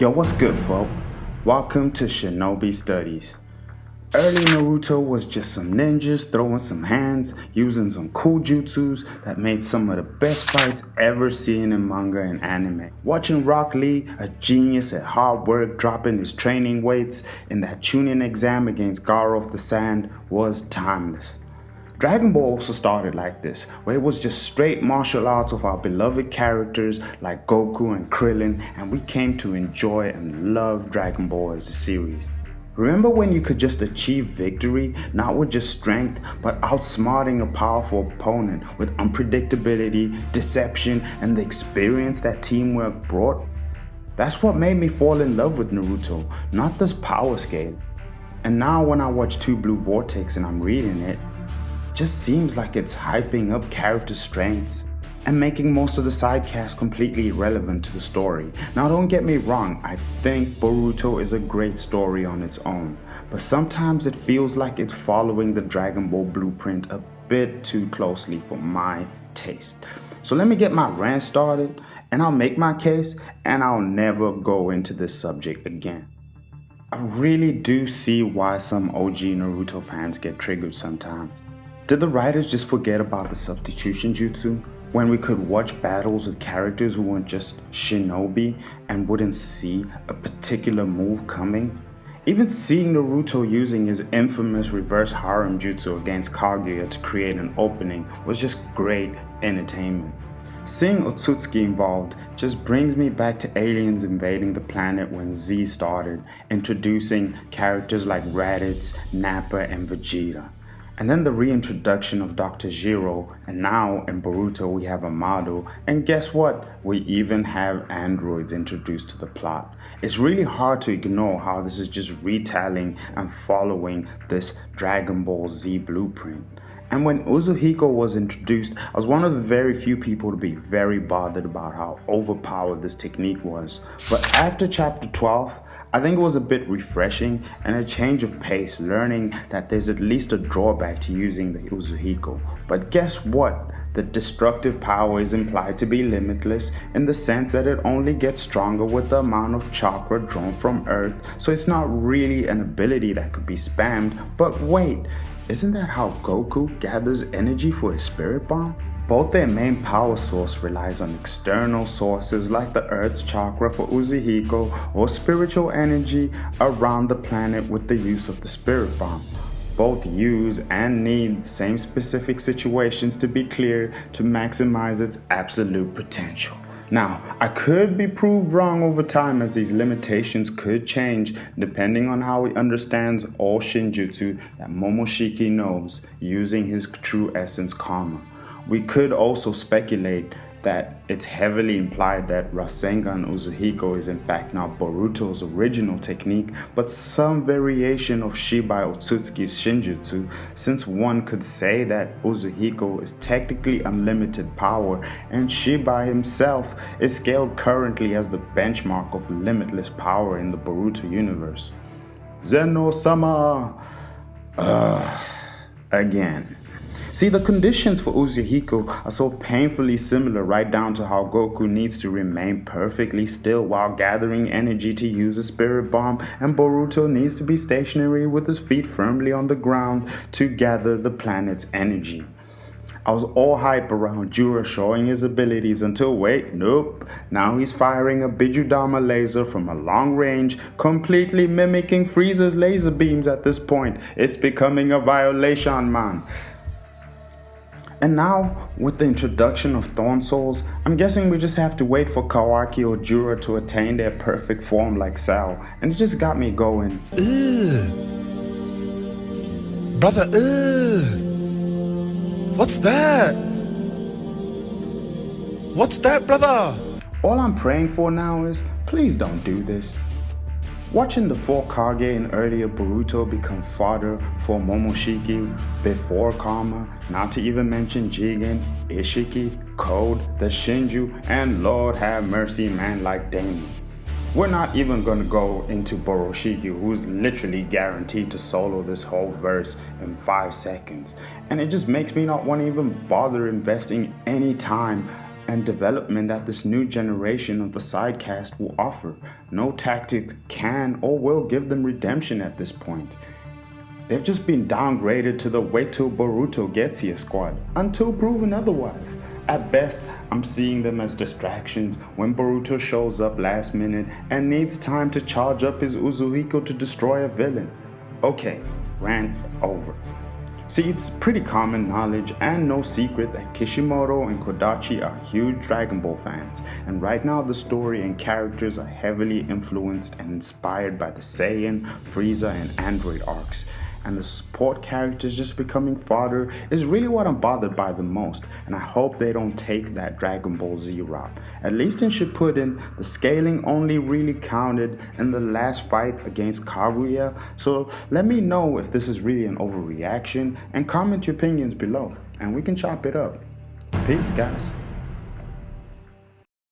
Yo, what's good, folk? Welcome to Shinobi Studies. Early Naruto was just some ninjas throwing some hands, using some cool jutsus that made some of the best fights ever seen in manga and anime. Watching Rock Lee, a genius at hard work, dropping his training weights in that Chunin exam against Garo of the Sand was timeless. Dragon Ball also started like this, where it was just straight martial arts of our beloved characters like Goku and Krillin, and we came to enjoy and love Dragon Ball as a series. Remember when you could just achieve victory, not with just strength, but outsmarting a powerful opponent with unpredictability, deception, and the experience that teamwork brought? That's what made me fall in love with Naruto, not this power scale. And now when I watch 2 Blue Vortex and I'm reading it, just seems like it's hyping up character strengths and making most of the side casts completely irrelevant to the story. Now don't get me wrong, I think Boruto is a great story on its own, but sometimes it feels like it's following the Dragon Ball blueprint a bit too closely for my taste. So let me get my rant started and I'll make my case and I'll never go into this subject again. I really do see why some OG Naruto fans get triggered sometimes. Did the writers just forget about the substitution jutsu? When we could watch battles with characters who weren't just shinobi and wouldn't see a particular move coming? Even seeing Naruto using his infamous reverse harem jutsu against Kaguya to create an opening was just great entertainment. Seeing Otsutsuki involved just brings me back to aliens invading the planet when Z started, introducing characters like Raditz, Nappa, and Vegeta. And then the reintroduction of Dr. Gero, and now in Boruto we have Amado, and guess what? We even have androids introduced to the plot. It's really hard to ignore how this is just retelling and following this Dragon Ball Z blueprint. And when Uzuhiko was introduced, I was one of the very few people to be very bothered about how overpowered this technique was. But after chapter 12, I think it was a bit refreshing and a change of pace, learning that there's at least a drawback to using the Uzuhiko. But guess what? The destructive power is implied to be limitless in the sense that it only gets stronger with the amount of chakra drawn from Earth, so it's not really an ability that could be spammed. But wait, isn't that how Goku gathers energy for his Spiritbomb? Both their main power source relies on external sources like the Earth's chakra for Uzuhiko or spiritual energy around the planet with the use of the Spiritbomb. Both use and need the same specific situations to be clear to maximize its absolute potential. Now, I could be proved wrong over time as these limitations could change depending on how he understands all Shinjutsu that Momoshiki knows using his true essence karma. We could also speculate that it's heavily implied that Rasengan Uzuhiko is in fact not Boruto's original technique, but some variation of Shibai Otsutsuki's Shinjutsu, since one could say that Uzuhiko is technically unlimited power and Shibai himself is scaled currently as the benchmark of limitless power in the Boruto universe. Zeno-sama! Again. See, the conditions for Uzuhiko are so painfully similar right down to how Goku needs to remain perfectly still while gathering energy to use a spirit bomb, and Boruto needs to be stationary with his feet firmly on the ground to gather the planet's energy. I was all hype around Jura showing his abilities until wait, nope, now he's firing a Bijudama laser from a long range, completely mimicking Frieza's laser beams at this point. It's becoming a violation, man. And now, with the introduction of Thorn Souls, I'm guessing we just have to wait for Kawaki or Jura to attain their perfect form like Cell, and it just got me going. Brother, what's that? What's that, brother? All I'm praying for now is, please don't do this. Watching the 4 Kage in earlier Boruto become fodder for Momoshiki before Karma, not to even mention Jigen, Ishiki, Code, the Shinju, and Lord have mercy man like Damon. We're not even gonna go into Boroshiki, who's literally guaranteed to solo this whole verse in 5 seconds. And it just makes me not want to even bother investing any time and development that this new generation of the sidecast will offer. No tactic can or will give them redemption at this point. They've just been downgraded to the wait till Boruto gets here squad, until proven otherwise. At best, I'm seeing them as distractions when Boruto shows up last minute and needs time to charge up his Uzuhiko to destroy a villain. Okay, rant over. See, it's pretty common knowledge and no secret that Kishimoto and Kodachi are huge Dragon Ball fans, and right now the story and characters are heavily influenced and inspired by the Saiyan, Frieza, and Android arcs. And the support characters just becoming fodder is really what I'm bothered by the most, and I hope they don't take that Dragon Ball Z route. At least in Shippuden, the scaling only really counted in the last fight against Kaguya, so let me know if this is really an overreaction, and comment your opinions below, and we can chop it up. Peace, guys.